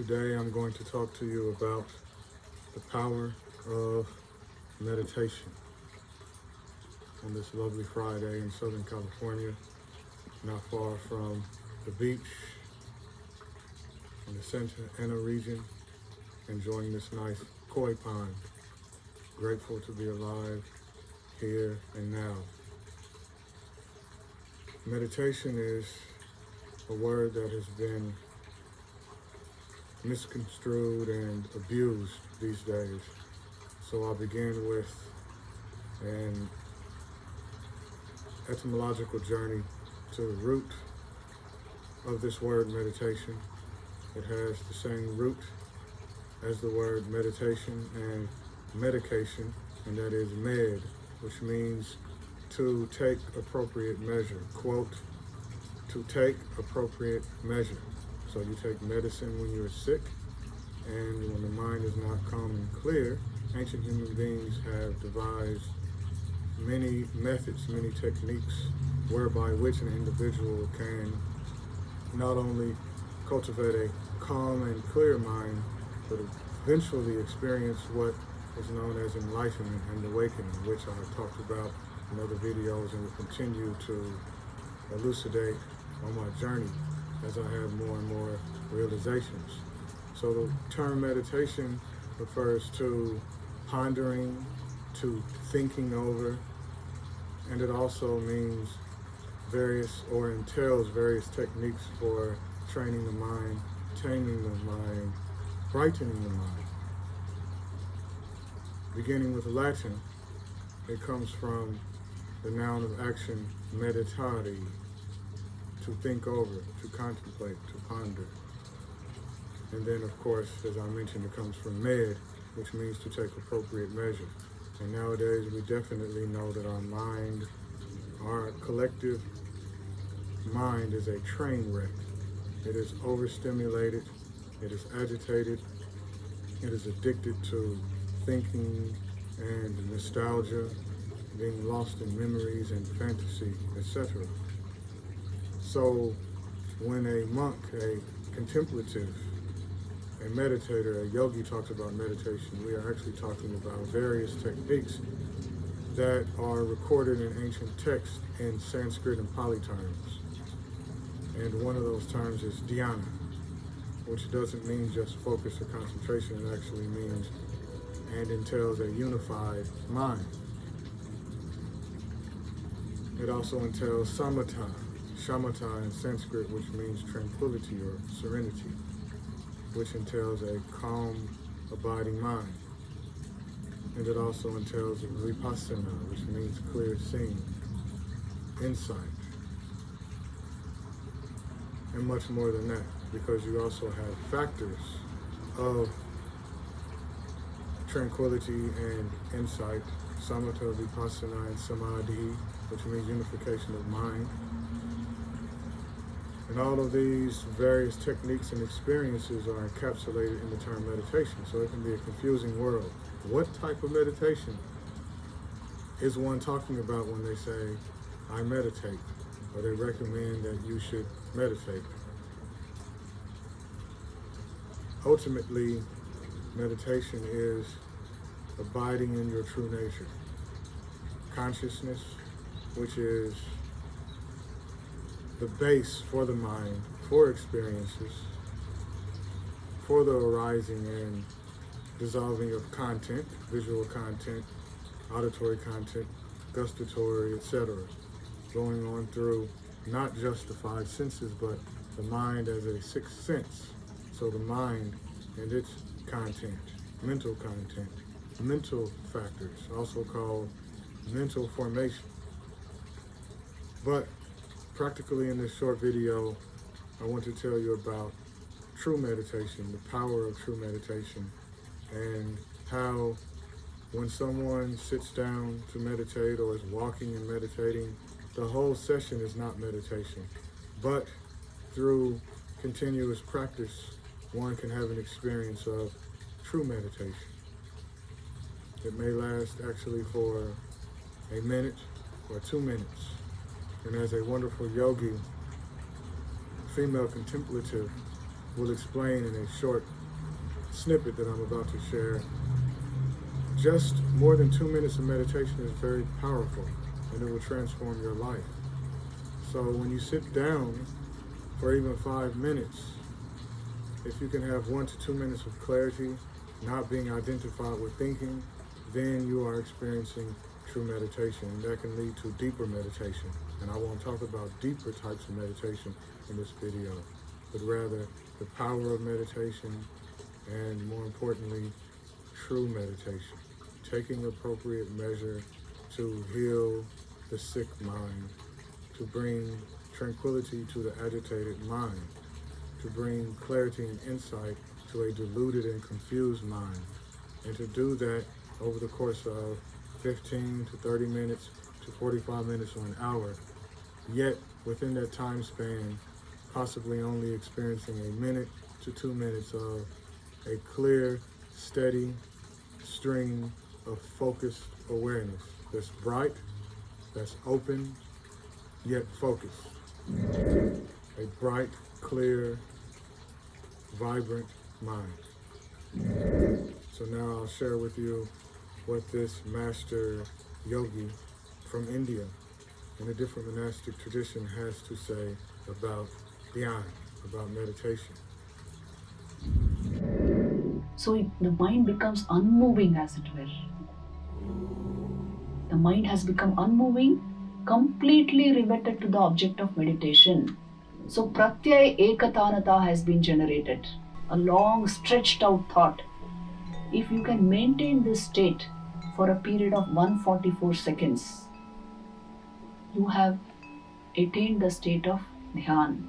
Today I'm going to talk to you about the power of meditation on this lovely Friday in Southern California, not far from the beach in the Santa Ana region, enjoying this nice koi pond. Grateful to be alive here and now. Meditation is a word that has been misconstrued and abused these days. So I'll begin with an etymological journey to the root of this word meditation. It has the same root as the word meditation and medication, and that is med, which means to take appropriate measure. Quote, to take appropriate measure. So you take medicine when you're sick, and when the mind is not calm and clear, ancient human beings have devised many methods, many techniques, whereby which an individual can not only cultivate a calm and clear mind, but eventually experience what is known as enlightenment and awakening, which I have talked about in other videos and will continue to elucidate on my journey as I have more and more realizations. So the term meditation refers to pondering, to thinking over, and it also means entails various techniques for training the mind, taming the mind, brightening the mind. Beginning with Latin, it comes from the noun of action meditare, to think over, to contemplate, to ponder. And then, of course, as I mentioned, it comes from med, which means to take appropriate measure. And nowadays, we definitely know that our collective mind is a train wreck. It is overstimulated, it is agitated, it is addicted to thinking and nostalgia, being lost in memories and fantasy, etc. So when a monk, a contemplative, a meditator, a yogi talks about meditation, we are actually talking about various techniques that are recorded in ancient texts in Sanskrit and Pali terms. And one of those terms is dhyana, which doesn't mean just focus or concentration. It actually means and entails a unified mind. It also entails samatha, shamatha in Sanskrit, which means tranquility or serenity, which entails a calm, abiding mind. And it also entails vipassana, which means clear seeing, insight, and much more than that, because you also have factors of tranquility and insight, samatha, vipassana, and samadhi, which means unification of mind. And all of these various techniques and experiences are encapsulated in the term meditation, so it can be a confusing world. What type of meditation is one talking about when they say, I meditate, or they recommend that you should meditate? Ultimately, meditation is abiding in your true nature. Consciousness, which is the base for the mind, for experiences, for the arising and dissolving of content, visual content, auditory content, gustatory, etc. Going on through not just the five senses, but the mind as a sixth sense. So the mind and its content, mental factors, also called mental formation. But practically in this short video, I want to tell you about true meditation, the power of true meditation, and how when someone sits down to meditate or is walking and meditating, the whole session is not meditation. But through continuous practice, one can have an experience of true meditation. It may last actually for a minute or 2 minutes. And as a wonderful yogi, female contemplative, will explain in a short snippet that I'm about to share. Just more than 2 minutes of meditation is very powerful, and it will transform your life. So when you sit down for even 5 minutes, if you can have 1 to 2 minutes of clarity, not being identified with thinking, then you are experiencing true meditation, and that can lead to deeper meditation. And I won't talk about deeper types of meditation in this video, but rather the power of meditation, and more importantly, true meditation, taking appropriate measure to heal the sick mind, to bring tranquility to the agitated mind, to bring clarity and insight to a deluded and confused mind, and to do that over the course of 15 to 30 minutes to 45 minutes or an hour, yet within that time span, possibly only experiencing 1 minute to 2 minutes of a clear, steady stream of focused awareness that's bright, that's open, yet focused. A bright, clear, vibrant mind. So now I'll share with you what this master yogi from India in a different monastic tradition has to say about dhyan, about meditation. So the mind becomes unmoving, as it were. The mind has become unmoving, completely riveted to the object of meditation. So pratyaya ekatanata has been generated, a long stretched out thought. If you can maintain this state for a period of 144 seconds, you have attained the state of dhyan.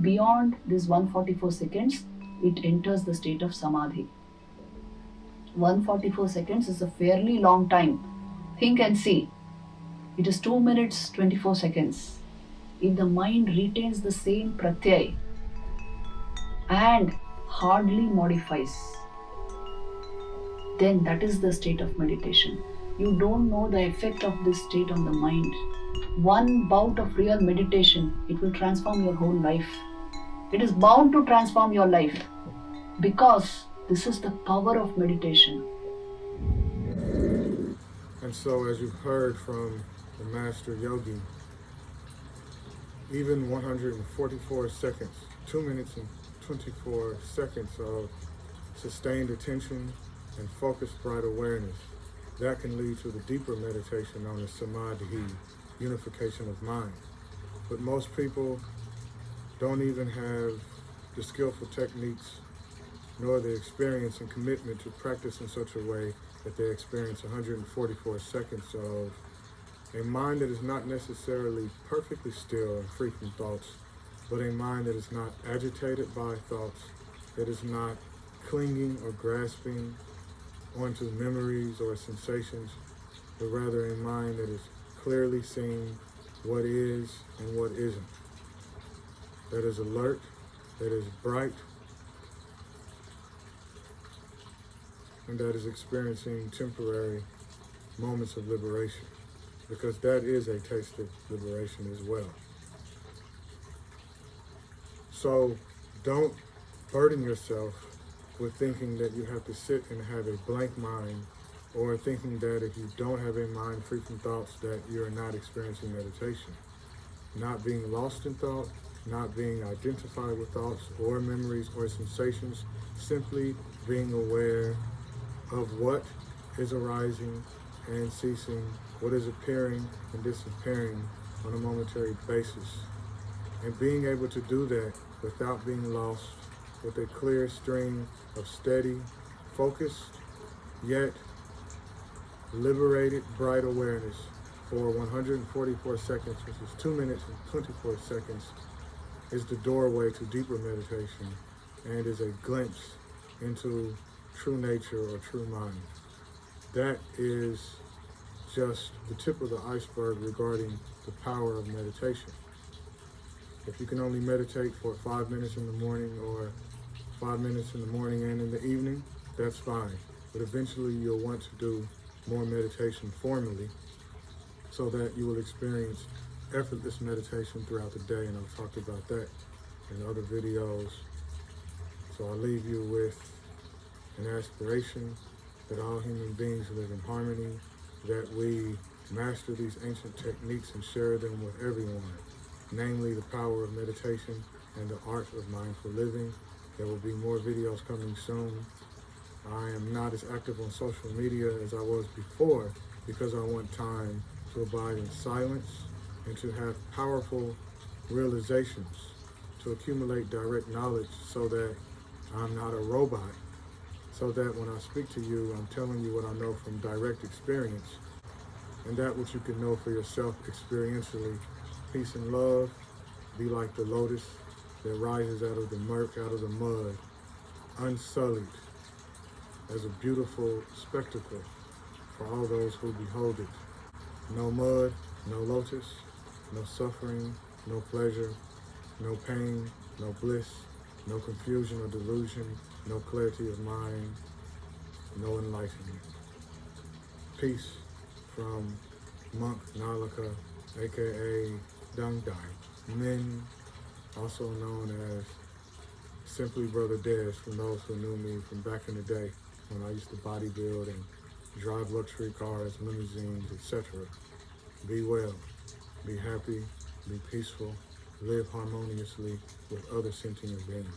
Beyond this 144 seconds, it enters the state of samadhi. 144 seconds is a fairly long time. Think and see. It is 2 minutes 24 seconds. If the mind retains the same pratyay and hardly modifies, then that is the state of meditation. You don't know the effect of this state on the mind. One bout of real meditation, it will transform your whole life. It is bound to transform your life, because this is the power of meditation. And so, as you've heard from the master yogi, even 144 seconds, 2 minutes and 24 seconds of sustained attention and focused bright awareness, that can lead to the deeper meditation known as samadhi, unification of mind. But most people don't even have the skillful techniques nor the experience and commitment to practice in such a way that they experience 144 seconds of a mind that is not necessarily perfectly still and free from thoughts, but a mind that is not agitated by thoughts, that is not clinging or grasping onto memories or sensations, but rather a mind that is clearly seeing what is and what isn't, that is alert, that is bright, and that is experiencing temporary moments of liberation, because that is a taste of liberation as well. So don't burden yourself with thinking that you have to sit and have a blank mind, or thinking that if you don't have a mind free from thoughts that you're not experiencing meditation. Not being lost in thought, not being identified with thoughts or memories or sensations, simply being aware of what is arising and ceasing, what is appearing and disappearing on a momentary basis. And being able to do that without being lost, with a clear stream of steady, focused, yet liberated, bright awareness for 144 seconds, which is 2 minutes and 24 seconds, is the doorway to deeper meditation and is a glimpse into true nature or true mind. That is just the tip of the iceberg regarding the power of meditation. If you can only meditate for 5 minutes in the morning, or 5 minutes in the morning and in the evening, that's fine. But eventually you'll want to do more meditation formally, so that you will experience effortless meditation throughout the day. And I've talked about that in other videos So I leave you with an aspiration that all human beings live in harmony, that we master these ancient techniques and share them with everyone, namely the power of meditation and the art of mindful living. There will be more videos coming soon. I am not as active on social media as I was before because I want time to abide in silence and to have powerful realizations, to accumulate direct knowledge so that I'm not a robot, so that when I speak to you, I'm telling you what I know from direct experience, and that which you can know for yourself experientially. Peace and love. Be like the lotus that rises out of the murk, out of the mud, unsullied, as a beautiful spectacle for all those who behold it. No mud, no lotus, no suffering, no pleasure, no pain, no bliss, no confusion or delusion, no clarity of mind, no enlightenment. Peace from Monk Nalaka, aka Dangdai, Min, also known as simply Brother Des, for those who knew me from back in the day when I used to bodybuild and drive luxury cars, limousines, etc. Be well, be happy, be peaceful, live harmoniously with other sentient beings.